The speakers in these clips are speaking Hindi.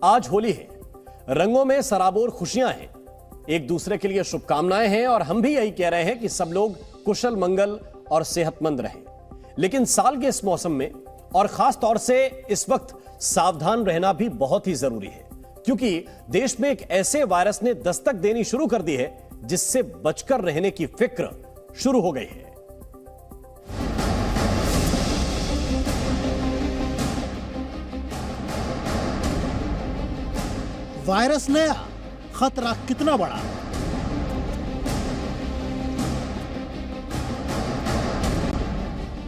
आज होली है, रंगों में सराबोर खुशियां हैं, एक दूसरे के लिए शुभकामनाएं हैं और हम भी यही कह रहे हैं कि सब लोग कुशल मंगल और सेहतमंद रहें। लेकिन साल के इस मौसम में और खास तौर से इस वक्त सावधान रहना भी बहुत ही जरूरी है, क्योंकि देश में एक ऐसे वायरस ने दस्तक देनी शुरू कर दी है जिससे बचकर रहने की फिक्र शुरू हो गई है। वायरस नया, खतरा कितना बड़ा।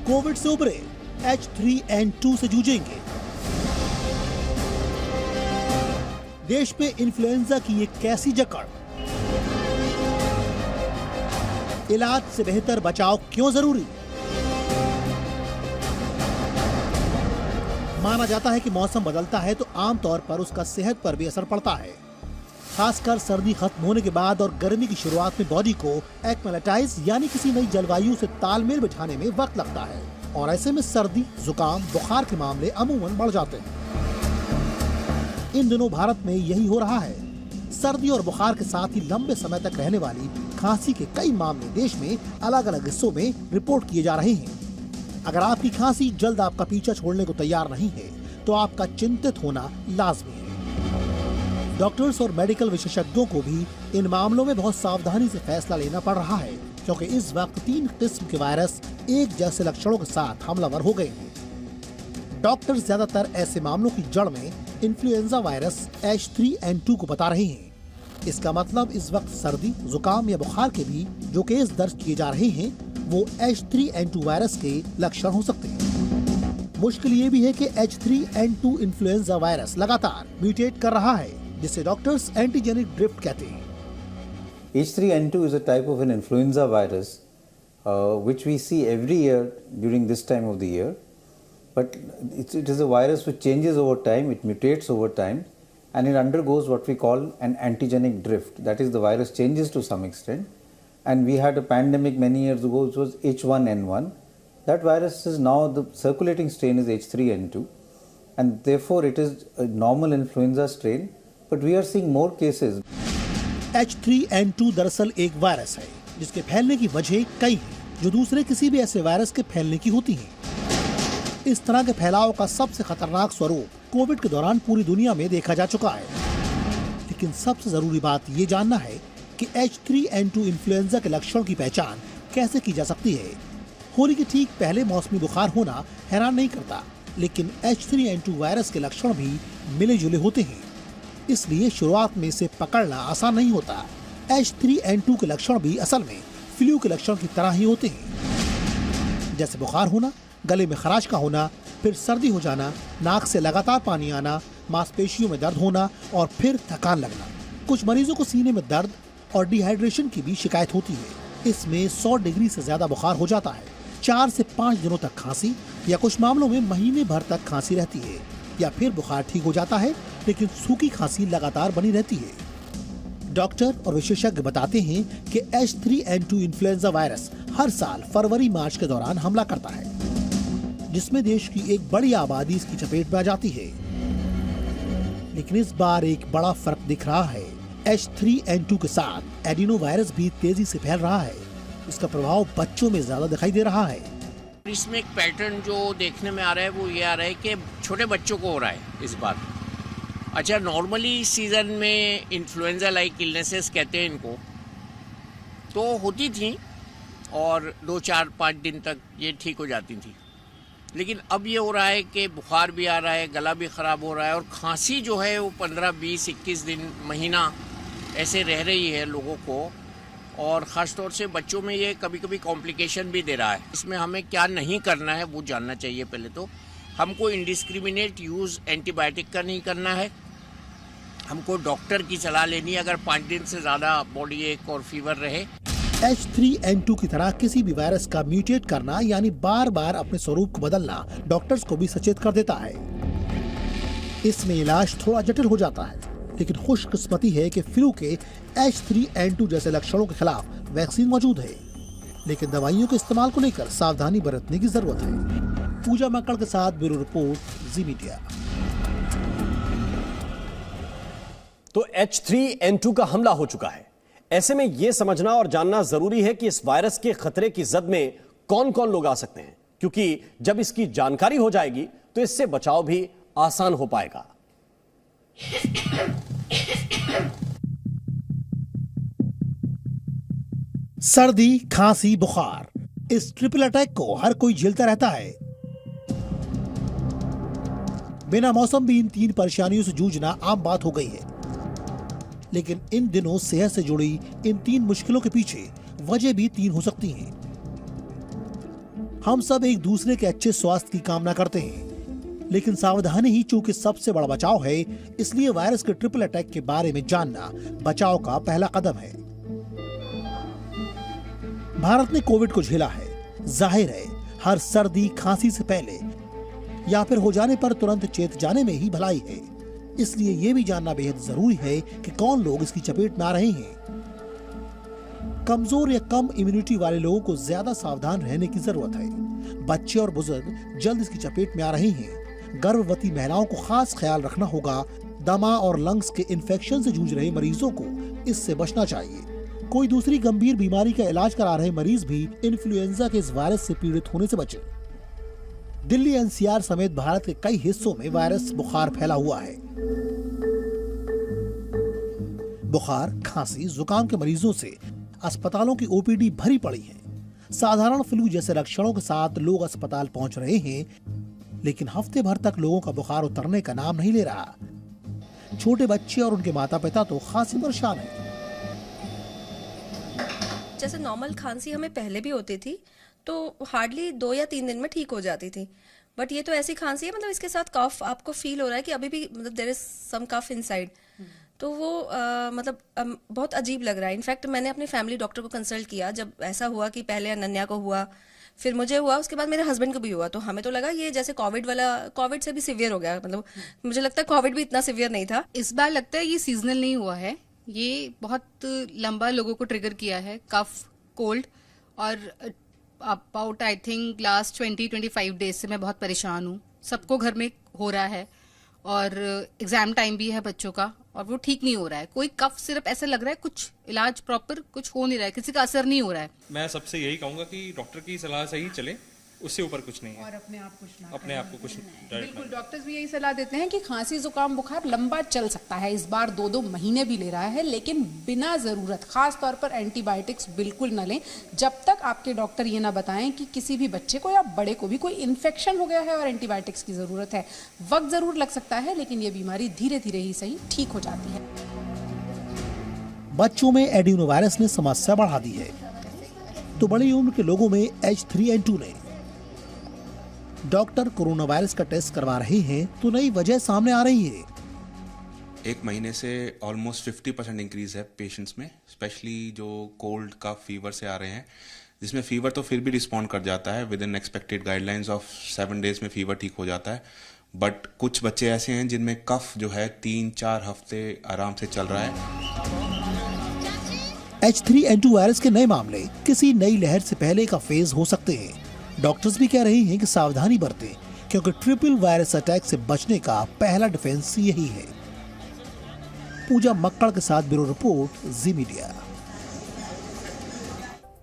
कोविड से उबरे H3N2 से जूझेंगे। देश में इन्फ्लुएंजा की एक कैसी जकड़, इलाज से बेहतर बचाव क्यों जरूरी। माना जाता है कि मौसम बदलता है तो आमतौर पर उसका सेहत पर भी असर पड़ता है। खासकर सर्दी खत्म होने के बाद और गर्मी की शुरुआत में बॉडी को एक्मेलेटाइज यानी किसी नई जलवायु से तालमेल बिठाने में वक्त लगता है और ऐसे में सर्दी, जुकाम, बुखार के मामले अमूमन बढ़ जाते हैं। इन दिनों भारत में यही हो रहा है। सर्दी और बुखार के साथ ही लंबे समय तक रहने वाली खांसी के कई मामले देश में अलग अलग हिस्सों में रिपोर्ट किए जा रहे हैं। अगर आपकी खांसी जल्द आपका पीछा छोड़ने को तैयार नहीं है तो आपका चिंतित होना लाजमी है। डॉक्टर्स और मेडिकल विशेषज्ञों को भी इन मामलों में बहुत सावधानी से फैसला लेना पड़ रहा है, क्योंकि इस वक्त 3 किस्म के वायरस एक जैसे लक्षणों के साथ हमलावर हो गए हैं। डॉक्टर ज्यादातर ऐसे मामलों की जड़ में इन्फ्लुएंजा वायरस H3N2 को बता रहे हैं। इसका मतलब इस वक्त सर्दी, जुकाम या बुखार के भी जो केस दर्ज किए जा रहे हैं वो H3N2 वायरस के लक्षण हो सकते हैं। मुश्किल ये भी है कि H3N2 इन्फ्लुएंजा वायरस लगातार म्यूटेट कर रहा है, जिसे डॉक्टर्स एंटीजेनिक ड्रिफ्ट कहते हैं। H3N2 is a type of an influenza virus which we see every year during this time of the year. But it is a virus which changes over time, it mutates over time, and it undergoes what we call an antigenic drift. That is, the virus changes to some extent. And we had a pandemic many years ago, which was H1N1. That virus is now, the circulating strain is H3N2. And therefore, it is a normal influenza strain. But we are seeing more cases. H3N2 दरअसल एक वायरस है जिसके फैलने की वजह कई हैं, जो दूसरे किसी भी ऐसे वायरस के फैलने की होती हैं। इस तरह के फैलाव का सबसे खतरनाक स्वरूप कोविड के दौरान पूरी दुनिया में देखा जा चुका है। लेकिन सबसे जरूरी बात ये जानना है कि H3N2 इन्फ्लुएंजा के लक्षण की पहचान कैसे की जा सकती है। होली के ठीक पहले मौसमी बुखार होना हैरान नहीं करता, लेकिन H3N2 वायरस के लक्षण भी मिले जुले होते हैं, इसलिए शुरुआत में इसे पकड़ना आसान नहीं होता। H3N2 के लक्षण भी असल में फ्लू के लक्षण की तरह ही होते हैं, जैसे बुखार होना, गले में खराश का होना, फिर सर्दी हो जाना, नाक से लगातार पानी आना, मांसपेशियों में दर्द होना और फिर थकान लगना। कुछ मरीजों को सीने में दर्द और डिहाइड्रेशन की भी शिकायत होती है। इसमें 100 डिग्री से ज्यादा बुखार हो जाता है, 4 से 5 दिनों तक खांसी या कुछ मामलों में महीने भर तक खांसी रहती है, या फिर बुखार ठीक हो जाता है लेकिन सूखी खांसी लगातार बनी रहती है। डॉक्टर और विशेषज्ञ बताते हैं कि H3N2 इन्फ्लुएंजा वायरस हर साल फरवरी-मार्च के दौरान हमला करता है, जिसमें देश की एक बड़ी आबादी इसकी चपेट में आ जाती है। लेकिन इस बार एक बड़ा फर्क दिख रहा है। H3N2 के साथ एडिनो वायरस भी तेजी से फैल रहा है। इसका प्रभाव बच्चों में ज्यादा दिखाई दे रहा है। इसमें एक पैटर्न जो देखने में आ रहा है वो ये आ रहा है कि छोटे बच्चों को हो रहा है इस बार। अच्छा, नॉर्मली सीजन में इन्फ्लुएंजा लाइक इलनेसेस कहते हैं इनको, तो होती थी और 2, 4, 5 दिन तक ये ठीक हो जाती थी। लेकिन अब ये हो रहा है कि बुखार भी आ रहा है, गला भी ख़राब हो रहा है और खांसी जो है वो 15, 20, 21 दिन, महीना ऐसे रह रही है लोगों को। और ख़ास तौर से बच्चों में ये कभी कभी कॉम्प्लिकेशन भी दे रहा है। इसमें हमें क्या नहीं करना है वो जानना चाहिए। पहले तो हमको इंडिस्क्रिमिनेट यूज़ एंटीबायोटिक का नहीं करना है। हमको डॉक्टर की सलाह लेनी है अगर 5 दिन से ज़्यादा बॉडी एक और फीवर रहे। H3N2 की तरह किसी भी वायरस का म्यूटेट करना यानी बार बार अपने स्वरूप को बदलना डॉक्टर्स को भी सचेत कर देता है। इसमें इलाज थोड़ा जटिल हो जाता है, लेकिन खुशकिस्मती है कि फ्लू के H3N2 जैसे लक्षणों के खिलाफ वैक्सीन मौजूद है। लेकिन दवाइयों के इस्तेमाल को लेकर सावधानी बरतने की जरूरत है। पूजा मक्कड़ के साथ ब्यूरो रिपोर्ट, जी मीडिया। तो H3N2 का हमला हो चुका है। ऐसे में यह समझना और जानना जरूरी है कि इस वायरस के खतरे की जद में कौन कौन लोग आ सकते हैं, क्योंकि जब इसकी जानकारी हो जाएगी तो इससे बचाव भी आसान हो पाएगा। सर्दी, खांसी, बुखार, इस ट्रिपल अटैक को हर कोई झेलता रहता है। बिना मौसम भी इन तीन परेशानियों से जूझना आम बात हो गई है। लेकिन इन दिनों सेहत से जुड़ी इन तीन मुश्किलों के पीछे वजह भी तीन हो सकती हैं। हम सब एक दूसरे के अच्छे स्वास्थ्य की कामना करते हैं, लेकिन सावधानी ही चूंकि सबसे बड़ा बचाव है, इसलिए वायरस के ट्रिपल अटैक के बारे में जानना बचाव का पहला कदम है। भारत ने कोविड को झेला है। जाहिर है हर सर्दी खांसी से पहले या फिर हो जाने पर तुरंत चेत जाने में ही भलाई है। इसलिए यह भी जानना बेहद जरूरी है कि कौन लोग इसकी चपेट में आ रहे हैं। कमजोर या कम इम्यूनिटी वाले लोगों को ज्यादा सावधान रहने की जरूरत है। बच्चे और बुजुर्ग जल्द इसकी चपेट में आ रहे हैं। गर्भवती महिलाओं को खास ख्याल रखना होगा। दमा और लंग्स के इन्फेक्शन से जूझ रहे मरीजों को इससे बचना चाहिए। कोई दूसरी गंभीर बीमारी का इलाज करा रहे मरीज भी इन्फ्लुएंजा के इस वायरस से पीड़ित होने से बचें। दिल्ली एनसीआर समेत भारत के कई हिस्सों में वायरस बुखार फैला हुआ है। बुखार, खांसी, जुकाम के मरीजों से अस्पतालों की ओपीडी भरी पड़ी है। साधारण फ्लू जैसे लक्षणों के साथ लोग अस्पताल पहुंच रहे हैं, लेकिन हफ्ते भर तक लोगों का बुखार उतरने का नाम नहीं ले रहा। छोटे बच्चे और उनके माता पिता तो खासी परेशान हैं। जैसे नॉर्मल खांसी हमें पहले भी होती थी तो हार्डली 2 या 3 दिन में ठीक हो जाती थी, बट ये तो ऐसी खांसी है, मतलब इसके साथ कफ आपको फील हो रहा है कि अभी भी मतलब there is some cough inside, तो वो बहुत अजीब लग रहा है। इनफैक्ट मैंने अपने फैमिली डॉक्टर को कंसल्ट किया जब ऐसा हुआ कि पहले अनन्या को हुआ, फिर मुझे हुआ, उसके बाद मेरे हस्बैंड को भी हुआ, तो हमें तो लगा ये जैसे कोविड से भी सिवियर हो गया। मतलब मुझे लगता है कोविड भी इतना सिवियर नहीं था। इस बार लगता है ये सीजनल नहीं हुआ है, ये बहुत लंबा लोगों को ट्रिगर किया है, कफ, कोल्ड, और about I think last 20-25 days से मैं बहुत परेशान हूँ। सबको घर में हो रहा है और एग्जाम टाइम भी है बच्चों का और वो ठीक नहीं हो रहा है। कोई कफ सिर्फ ऐसा लग रहा है, कुछ इलाज प्रॉपर कुछ हो नहीं रहा है, किसी का असर नहीं हो रहा है। मैं सबसे यही कहूँगा कि डॉक्टर की सलाह से ही चले, उससे ऊपर कुछ नहीं है। और अपने आप कुछ ना अपने आप को कुछ बिल्कुल, डॉक्टर्स भी यही सलाह देते हैं कि खांसी जुकाम बुखार लंबा चल सकता है, इस बार 2-2 महीने भी ले रहा है, लेकिन बिना ज़रूरत, खास तौर पर एंटीबायोटिक्स बिल्कुल न लें जब तक आपके डॉक्टर ये ना बताएं कि किसी भी बच्चे को या बड़े को भी कोई इन्फेक्शन हो गया है और एंटीबायोटिक्स की ज़रूरत है। वक्त ज़रूर लग सकता है, लेकिन ये बीमारी धीरे धीरे ही सही ठीक हो जाती है। बच्चों में एडिनोवायरस ने समस्या बढ़ा दी है, तो बड़ी उम्र के लोगों में H3N2 ने। डॉक्टर कोरोना वायरस का टेस्ट करवा रहे हैं तो नई वजह सामने आ रही है। एक महीने से ऑलमोस्ट 50% इंक्रीज है पेशेंट्स में, स्पेशली जो कोल्ड का फीवर से आ रहे हैं, जिसमें फीवर तो फिर भी रिस्पॉन्ड कर जाता है, with in expected guidelines of 7 days में फीवर ठीक हो जाता है। बट कुछ बच्चे ऐसे हैं जिनमें कफ जो है 3-4 हफ्ते आराम से चल रहा है। H3N2 वायरस के नए मामले किसी नई लहर से पहले का फेज हो सकते हैं। डॉक्टर्स भी कह रहे हैं कि सावधानी बरतें, क्योंकि ट्रिपल वायरस अटैक से बचने का पहला डिफेंस यही है। पूजा मक्कड़ के साथ ब्यूरो रिपोर्ट, जी मीडिया।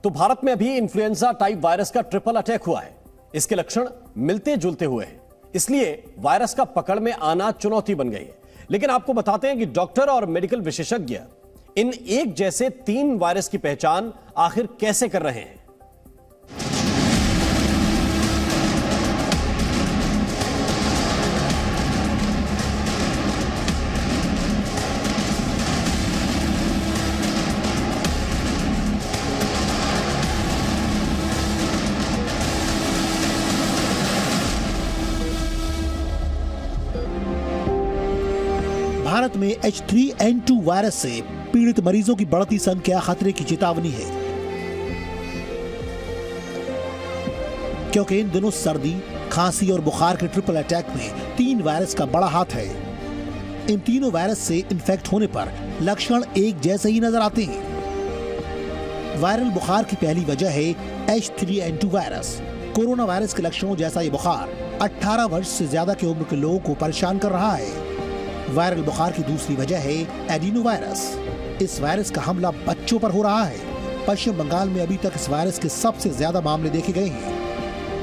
तो भारत में अभी इन्फ्लुएंजा टाइप वायरस का ट्रिपल अटैक हुआ है। इसके लक्षण मिलते जुलते हुए हैं, इसलिए वायरस का पकड़ में आना चुनौती बन गई है। लेकिन आपको बताते हैं कि डॉक्टर और मेडिकल विशेषज्ञ इन एक जैसे 3 वायरस की पहचान आखिर कैसे कर रहे हैं। भारत में H3N2 वायरस से पीड़ित मरीजों की बढ़ती संख्या खतरे की चेतावनी है, क्योंकि इन दिनों सर्दी, खांसी और बुखार के ट्रिपल अटैक में 3 वायरस का बड़ा हाथ है। इन तीनों वायरस से इन्फेक्ट होने पर लक्षण एक जैसे ही नजर आते हैं। वायरल बुखार की पहली वजह है H3N2 वायरस। कोरोना वायरस के लक्षणों जैसा ये बुखार 18 वर्ष से ज्यादा की उम्र के लोगों को परेशान कर रहा है। वायरल बुखार की दूसरी वजह है एडिनो वायरस। इस वायरस का हमला बच्चों पर हो रहा है। पश्चिम बंगाल में अभी तक इस वायरस के सबसे ज्यादा मामले देखे गए हैं।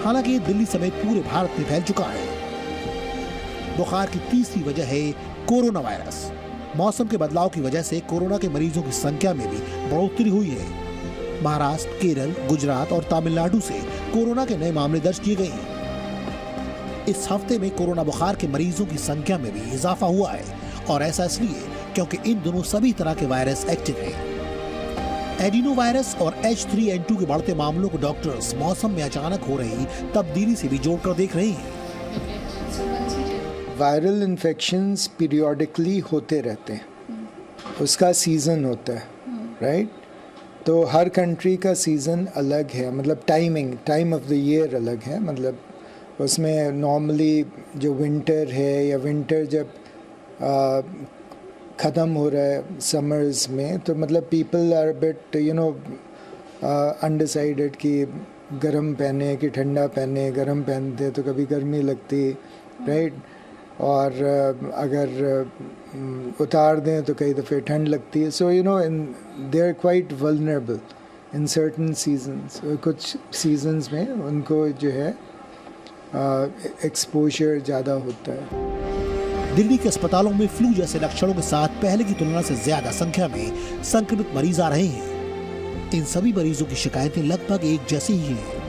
हालांकि ये दिल्ली समेत पूरे भारत में फैल चुका है। बुखार की तीसरी वजह है कोरोना वायरस। मौसम के बदलाव की वजह से कोरोना के मरीजों की संख्या में भी बढ़ोतरी हुई है। महाराष्ट्र, केरल, गुजरात और तमिलनाडु से कोरोना के नए मामले दर्ज किए गए हैं। इस हफ्ते में कोरोना बुखार के मरीजों की संख्या में भी इजाफा हुआ है और ऐसा इसलिए क्योंकि इन दोनों सभी तरह के वायरस एक्टिव हैं। एडिनो वायरस और H3N2 के बढ़ते मामलों को डॉक्टर्स मौसम में अचानक हो रही तब्दीली से भी जोड़कर देख रहे हैं। वायरल इन्फेक्शंस पीरियोडिकली होते रहते हैं, उसका सीज़न होता है, राइट? तो हर कंट्री का सीज़न अलग है, मतलब टाइम ऑफ द ईयर अलग है। मतलब उसमें नॉर्मली जो विंटर है या विंटर जब ख़त्म हो रहा है समर्स में, तो मतलब पीपल आर बिट अनडिसाइडेड कि गर्म पहने कि ठंडा पहने। गर्म पहनते तो कभी गर्मी लगती, राइट? और अगर उतार दें तो कई दफ़े ठंड लगती है। So they are quite vulnerable in certain seasons. कुछ सीजन्स में उनको जो है एक्सपोजर ज़्यादा होता है। दिल्ली के अस्पतालों में फ्लू जैसे लक्षणों के साथ पहले की तुलना से ज्यादा संख्या में संक्रमित मरीज आ रहे हैं। इन सभी मरीजों की शिकायतें लगभग एक जैसी ही हैं।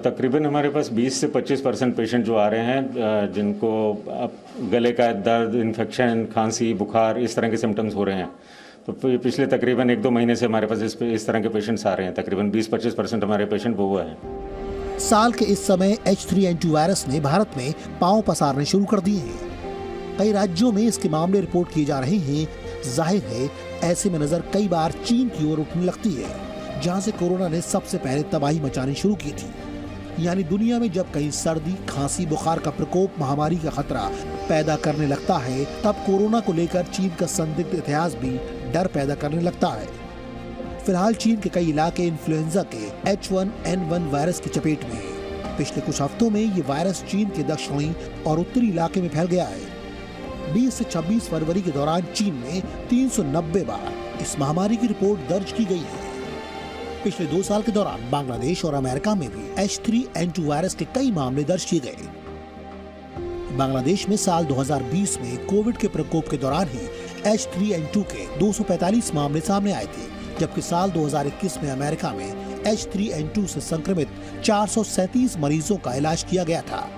तकरीबन हमारे पास 20 से 25% पेशेंट जो आ रहे हैं जिनको गले का दर्द, इन्फेक्शन, खांसी, बुखार इस तरह के सिम्टम्स हो रहे हैं। तो पिछले तकरीबन 1-2 महीने से हमारे पास इस तरह के पेशेंट्स आ रहे हैं। तकरीबन 20-25% हमारे पेशेंट वो हैं। साल के इस समय H3N2 वायरस ने भारत में पांव पसारने शुरू कर दिए हैं। कई राज्यों में इसके मामले रिपोर्ट किए जा रहे हैं। जाहिर है ऐसे में नजर कई बार चीन की ओर उठने लगती है, जहां से कोरोना ने सबसे पहले तबाही मचानी शुरू की थी। यानी दुनिया में जब कहीं सर्दी, खांसी, बुखार का प्रकोप महामारी का खतरा पैदा करने लगता है, तब कोरोना को लेकर चीन का संदिग्ध इतिहास भी डर पैदा करने लगता है। फिलहाल चीन के कई इलाके इन्फ्लुएंजा के H1N1 वायरस की चपेट में हैं। पिछले कुछ हफ्तों में ये वायरस चीन के दक्षिणी और उत्तरी इलाके में फैल गया है। 20 से 26 फरवरी के दौरान चीन में 390 बार इस महामारी की रिपोर्ट दर्ज की गई है। पिछले 2 साल के दौरान बांग्लादेश और अमेरिका में भी H3N2 वायरस के कई मामले दर्ज किए गए। बांग्लादेश में साल 2020 में कोविड के प्रकोप के दौरान ही H3N2 के 245 मामले सामने आए थे, जबकि साल 2021 में अमेरिका में H3N2 से संक्रमित 437 मरीजों का इलाज किया गया था।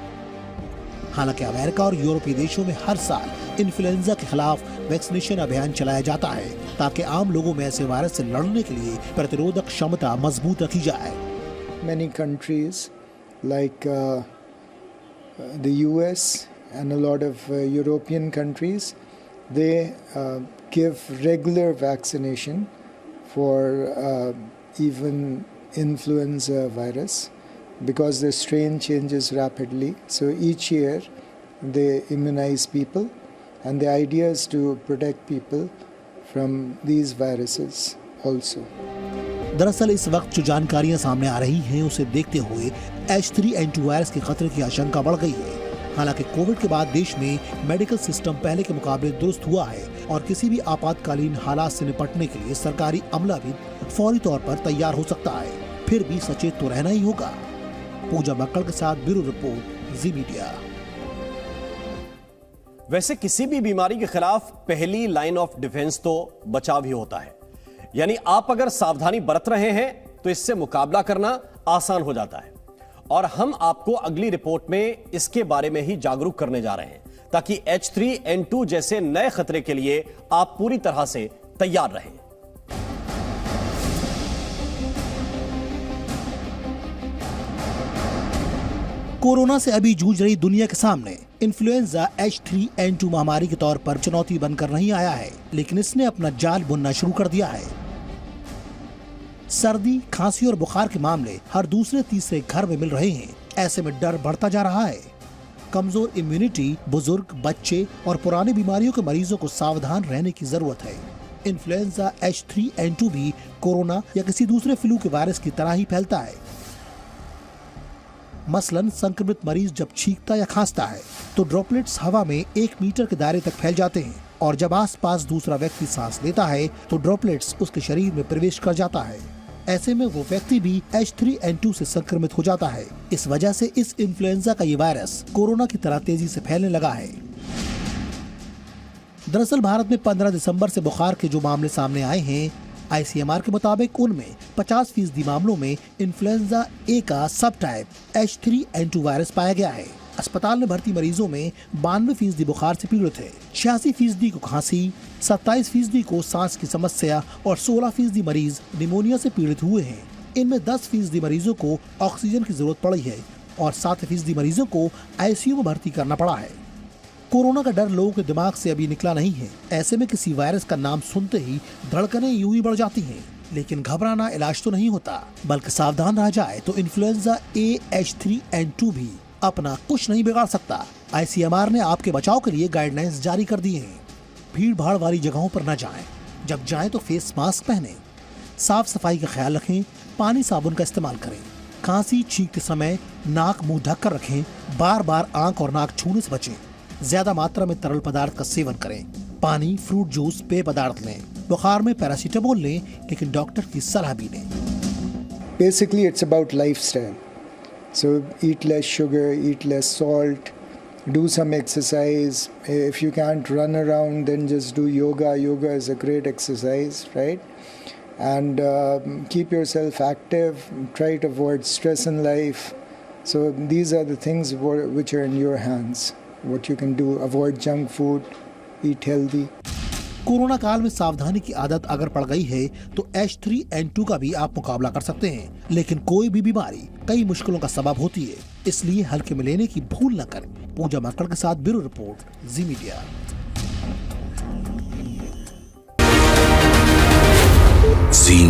हालांकि अमेरिका और यूरोपीय देशों में हर साल इन्फ्लुएंजा के खिलाफ वैक्सीनेशन अभियान चलाया जाता है, ताकि आम लोगों में ऐसे वायरस से लड़ने के लिए प्रतिरोधक क्षमता मजबूत रखी जाए। Many countries like the US and a lot of European countries, they give regular vaccination for even influenza virus, because the strain changes rapidly. So each year they immunize people, and the idea is to protect people from these viruses also. दरअसल इस वक्त जो जानकारियां सामने आ रही हैं, उसे देखते हुए H3N2 वायरस के खतरे की आशंका बढ़ गई है। हालांकि कोविड के बाद देश में मेडिकल सिस्टम पहले के मुकाबले दुरुस्त हुआ है और किसी भी आपातकालीन हालात से निपटने के लिए सरकारी अमला भी फौरी तौर पर तैयार हो सकता है। फिर भी सचेत तो रहना ही होगा। पूजा बक्कड़ के साथ ब्यूरो रिपोर्ट, जी मीडिया। वैसे किसी भी बीमारी के खिलाफ पहली लाइन ऑफ डिफेंस तो बचाव ही होता है। यानी आप अगर सावधानी बरत रहे हैं तो इससे मुकाबला करना आसान हो जाता है। और हम आपको अगली रिपोर्ट में इसके बारे में ही जागरूक करने जा रहे हैं, ताकि H3N2 जैसे नए खतरे के लिए आप पूरी तरह से तैयार रहें। कोरोना से अभी जूझ रही दुनिया के सामने इन्फ्लुएंजा H3N2 महामारी के तौर पर चुनौती बनकर नहीं आया है, लेकिन इसने अपना जाल बुनना शुरू कर दिया है। सर्दी, खांसी और बुखार के मामले हर दूसरे तीसरे घर में मिल रहे हैं। ऐसे में डर बढ़ता जा रहा है। कमजोर इम्यूनिटी, बुजुर्ग, बच्चे और पुरानी बीमारियों के मरीजों को सावधान रहने की जरूरत है। इन्फ्लुएंजा H3N2 भी कोरोना या किसी दूसरे फ्लू के वायरस की तरह ही फैलता है। मसलन संक्रमित मरीज जब छींकता या खांसता है तो ड्रॉपलेट्स हवा में 1 मीटर के दायरे तक फैल जाते हैं और जब आसपास दूसरा व्यक्ति सांस लेता है तो ड्रॉपलेट्स उसके शरीर में प्रवेश कर जाता है। ऐसे में वो व्यक्ति भी H3N2 से संक्रमित हो जाता है। इस वजह से इस इन्फ्लुएंजा का ये वायरस कोरोना की तरह तेजी से फैलने लगा है। दरअसल भारत में 15 दिसंबर से बुखार के जो मामले सामने आए हैं, ICMR के मुताबिक उनमें 50% मामलों में इन्फ्लुएंजा ए का सब टाइप H3N2 वायरस पाया गया है। अस्पताल में भर्ती मरीजों में 92% बुखार से पीड़ित है, 86% को खांसी, 27% को सांस की समस्या और 16% मरीज निमोनिया से पीड़ित हुए हैं। इनमें 10% मरीजों को ऑक्सीजन की जरूरत पड़ी है और 7% मरीजों को ICU में भर्ती करना पड़ा है। कोरोना का डर लोगों के दिमाग से अभी निकला नहीं है। ऐसे में किसी वायरस का नाम सुनते ही धड़कनें यूं ही बढ़ जाती हैं। लेकिन घबराना इलाज तो नहीं होता, बल्कि सावधान रह जाए तो इन्फ्लुएंजा ए H3N2 भी अपना कुछ नहीं बिगाड़ सकता। ICMR ने आपके बचाव के लिए गाइडलाइंस जारी कर दी हैं। भीड़ भाड़ वाली जगहों पर न जाएं। जब जाएं तो फेस मास्क पहनें, साफ सफाई का ख्याल रखें, पानी साबुन का इस्तेमाल करें, खांसी छींकते समय नाक मुंह ढक कर रखें, बार बार आंख और नाक छूने से बचें, ज्यादा मात्रा में तरल पदार्थ का सेवन करें, पानी, फ्रूट जूस, पेय पदार्थ लें, बुखार में पैरासीटामोल लें, लेकिन डॉक्टर की सलाह भी लें। Basically, it's about lifestyle. So eat less sugar, eat less salt, do some exercise. If you can't run around, then just do yoga. Yoga is a great exercise, right? And keep yourself active. Try to avoid stress in life. So these are the things which are in your hands. What you can do: avoid junk food, eat healthy. Corona काल में सावधानी की आदत अगर पड़ गई है तो H3N2 का भी आप मुकाबला कर सकते हैं। लेकिन कोई भी बीमारी कई मुश्किलों का सबब होती है, इसलिए हल्के में लेने की भूल न करें। पूजा मक्कड़ के साथ ब्यूरो रिपोर्ट, जी मीडिया। जी